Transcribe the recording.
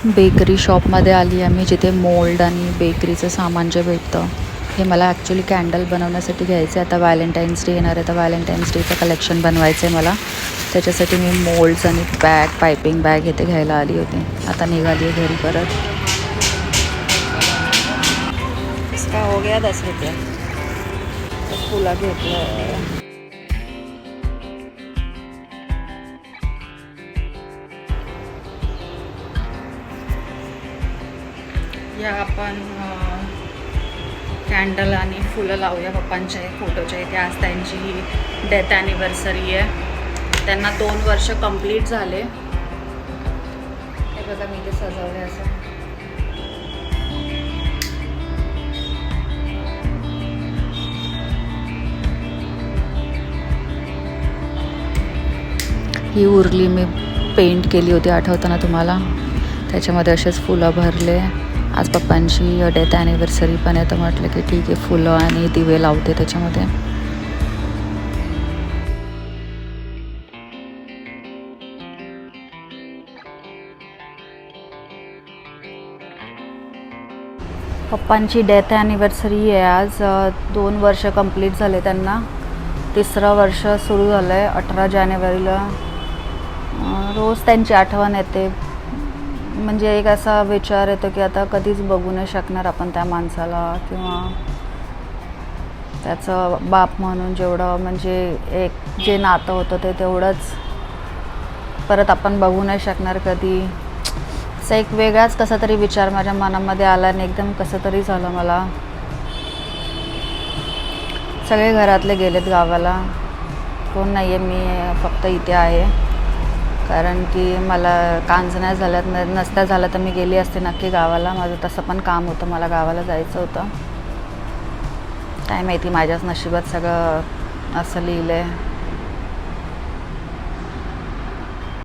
Bakery शॉपमध्ये आली आहे मी, जिथे मोल्ड आणि बेकरीचं सामान जे भेटतं. हे मला ॲक्च्युली कॅन्डल बनवण्यासाठी घ्यायचं आहे. आता व्हॅलेंटाईन्स डे येणार आहे, तर व्हॅलेंटाईन्स डेचं कलेक्शन बनवायचं आहे मला. त्याच्यासाठी मी मोल्ड्स आणि पायपिंग बॅग इथे घ्यायला आली होती. आता निघाली आहे घरी परत. इसका हो गया 10 रुपये. फुला घेतलं. या आपण कॅन्डल आणि फुलं लावूया पप्पांच्या फोटोच्या इथे. आज त्यांची डेथ ॲनिव्हर्सरी आहे. त्यांना 2 वर्ष कंप्लीट झाले. हे बघा मी ते सजवले असं. ही उरली मी पेंट केली होती, आठवतं ना तुम्हाला. त्याच्यामध्ये असेच फुलं भरले. आज पप्पांची डेथ ॲनिव्हर्सरी पण आहे, तर म्हटलं की ठीक आहे फुलं आणि दिवे लावते त्याच्यामध्ये. पप्पांची डेथ ॲनिव्हर्सरी आहे आज. 2 वर्ष कंप्लीट झाले त्यांना. 3रं वर्ष सुरू झालं आहे 18 जानेवारीला. रोज त्यांची आठवण येते. म्हणजे एक असा विचार येतो की आता कधीच बघू नाही शकणार आपण त्या माणसाला, किंवा त्याचं बाप म्हणून जेवढं म्हणजे एक जे नातं होतं ते तेवढंच परत आपण बघू नाही शकणार कधी. असं एक वेगळाच कसा तरी विचार माझ्या मनामध्ये आला आणि एकदम कसं तरी झालं मला. सगळे घरातले गेलेत गावाला, कोण नाही आहे. मी फक्त इथे आहे. कारण की मला कांजण्या नसत्या झाल्या तर मी गेली असते नक्की गावाला. माझं तसं पण काम होतं, मला गावाला जायचं होतं. काय माहिती माझ्याच नशिबात सगळं असं लिहिलं आहे.